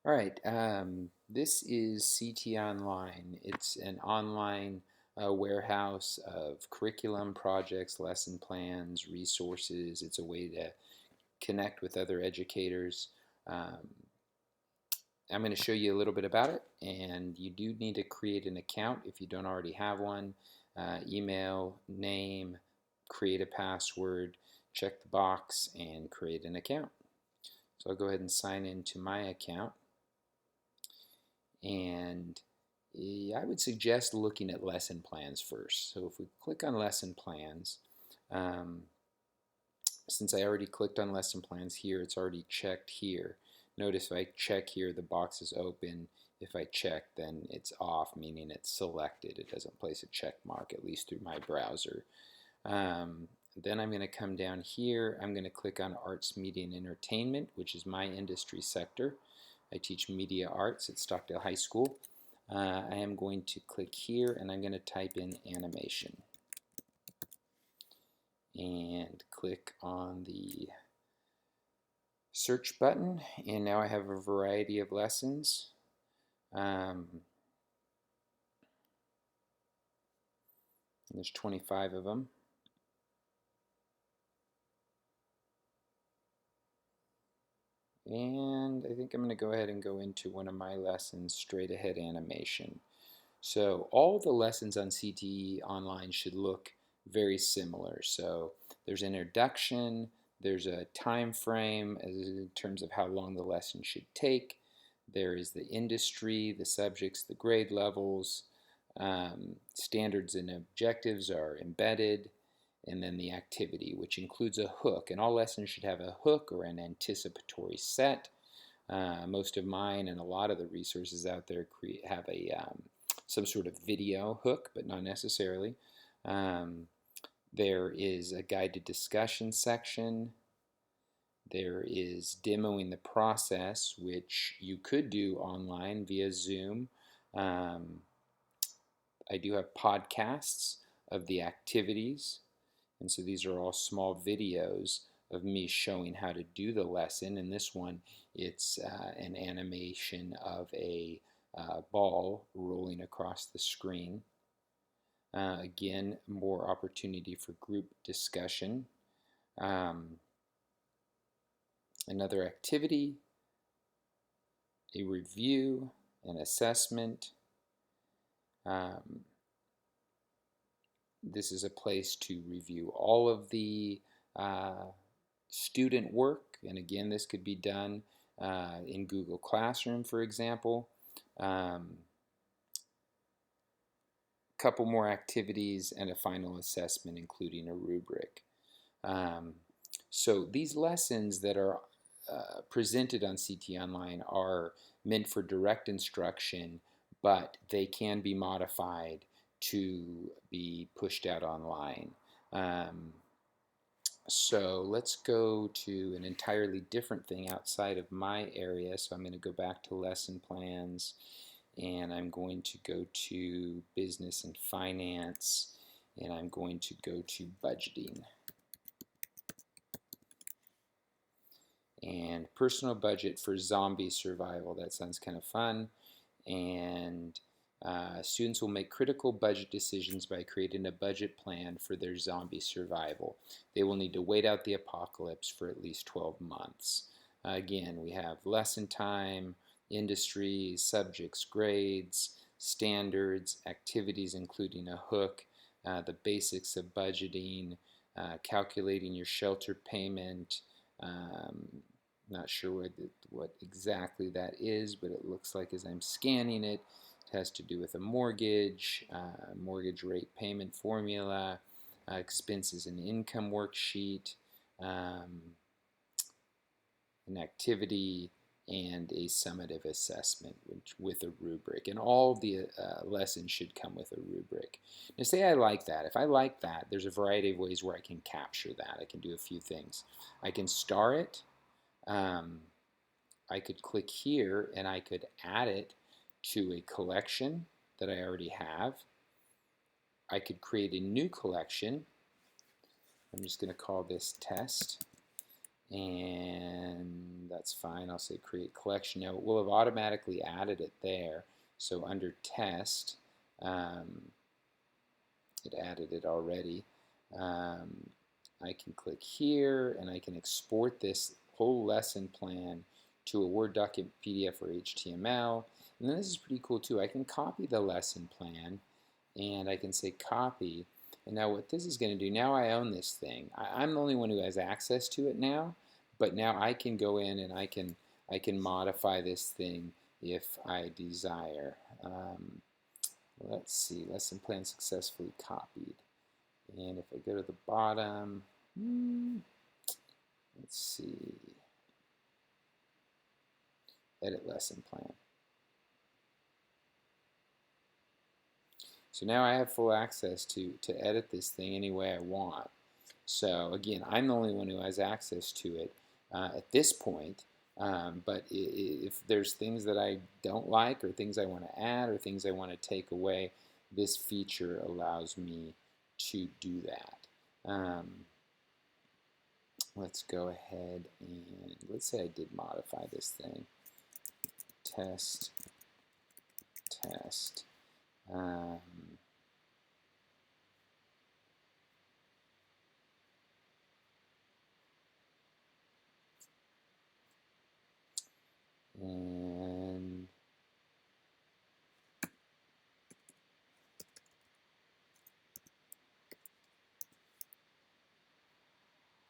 All right, this is CTE Online. It's an online warehouse of curriculum, projects, lesson plans, resources. It's a way to connect with other educators. Um, I'm going to show you a little bit about it, and you do need to create an account if you don't already have one. Email, name, create a password, check the box, and create an account. So I'll go ahead and sign into my account. And I would suggest looking at lesson plans first. So if we click on lesson plans, um, since I already clicked on lesson plans here, it's already checked here. Notice if I check here, the box is open. If I check, then it's off, meaning it's selected. It doesn't place a check mark, at least through my browser. Then I'm going to come down here. I'm going to click on Arts, Media, and Entertainment, which is my industry sector. I teach media arts at Stockdale High School. I am going to click here and I'm going to type in animation and click on the search button, and now I have a variety of lessons. There's 25 of them. And I think I'm going to go ahead and go into one of my lessons, straight ahead animation. So all the lessons on CTE Online should look very similar. So there's an introduction, there's a time frame in terms of how long the lesson should take. There is the industry, the subjects, the grade levels, standards and objectives are embedded, and then the activity, which includes a hook. And all lessons should have a hook or an anticipatory set. Most of mine and a lot of the resources out there have some sort of video hook, but not necessarily. There is a guided discussion section. There is demoing the process, which you could do online via Zoom. I do have podcasts of the activities, and so these are all small videos of me showing how to do the lesson. In this one, it's an animation of a ball rolling across the screen. Again, more opportunity for group discussion. Another activity, a review, an assessment. This is a place to review all of the student work, and again, this could be done in Google Classroom, for example. Couple more activities and a final assessment, including a rubric. So these lessons that are presented on CTE Online are meant for direct instruction, but they can be modified to be pushed out online. So let's go to an entirely different thing outside of my area. So I'm going to go back to lesson plans, and I'm going to go to business and finance, and I'm going to go to budgeting. And personal budget for zombie survival. That sounds kind of fun. And students will make critical budget decisions by creating a budget plan for their zombie survival. They will need to wait out the apocalypse for at least 12 months. Again, we have lesson time, industry, subjects, grades, standards, activities including a hook, the basics of budgeting, calculating your shelter payment. Not sure what exactly that is, but it looks like as I'm scanning it, it has to do with a mortgage, mortgage rate payment formula, expenses and income worksheet, an activity, and a summative assessment with a rubric. And all the lessons should come with a rubric. Now say I like that. If I like that, there's a variety of ways where I can capture that. I can do a few things. I can star it. I could click here and I could add it to a collection that I already have. I could create a new collection. I'm just going to call this test, and that's fine. I'll say create collection. Now it will have automatically added it there. So under test, it added it already. I can click here and I can export this whole lesson plan to a Word document, PDF, or HTML. And then this is pretty cool too. I can copy the lesson plan and I can say copy. And now what this is going to do, now I own this thing. I'm the only one who has access to it now, but now I can go in and I can modify this thing if I desire. Let's see, lesson plan successfully copied. And if I go to the bottom, let's see, edit lesson plan. So now I have full access to edit this thing any way I want. So again, I'm the only one who has access to it at this point. But if there's things that I don't like or things I want to add or things I want to take away, this feature allows me to do that. Let's go ahead and let's say I did modify this thing. Test. And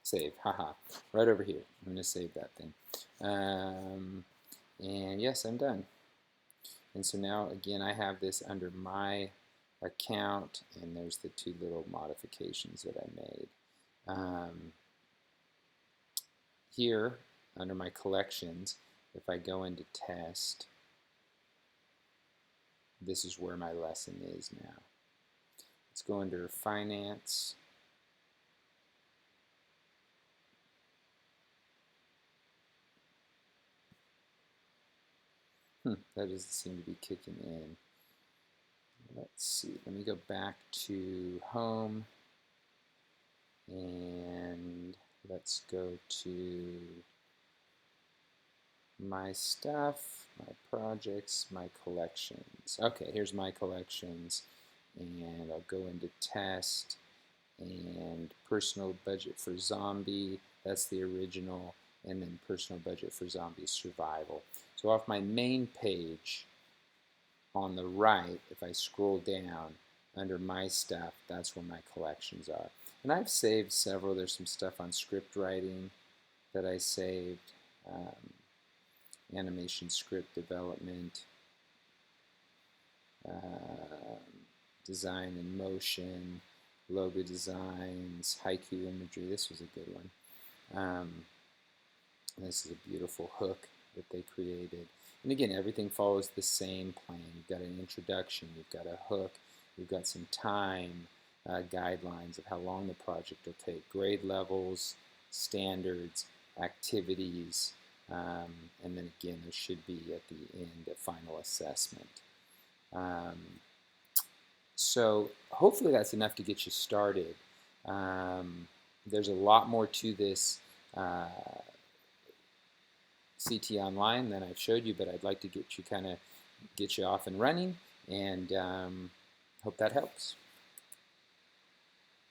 save, haha, right over here. I'm going to save that thing. And yes, I'm done. And so now, again, I have this under my account, and there's the two little modifications that I made. Here, under my collections, if I go into test, this is where my lesson is now. Let's go under finance. That doesn't seem to be kicking in. Let's see, let me go back to home and let's go to my stuff, my projects, my collections. Okay, here's my collections, and I'll go into test and personal budget for zombie, that's the original, and then personal budget for zombie survival. So off my main page on the right, if I scroll down under my stuff, that's where my collections are. And I've saved several. There's some stuff on script writing that I saved, animation script development, design and motion, logo designs, haiku imagery. This was a good one. This is a beautiful hook that they created. And again, everything follows the same plan. You've got an introduction, you've got a hook, you've got some time guidelines of how long the project will take, grade levels, standards, activities, and then again, there should be at the end a final assessment. So hopefully that's enough to get you started. There's a lot more to this CTE Online than I've showed you, but I'd like to get you off and running, and hope that helps.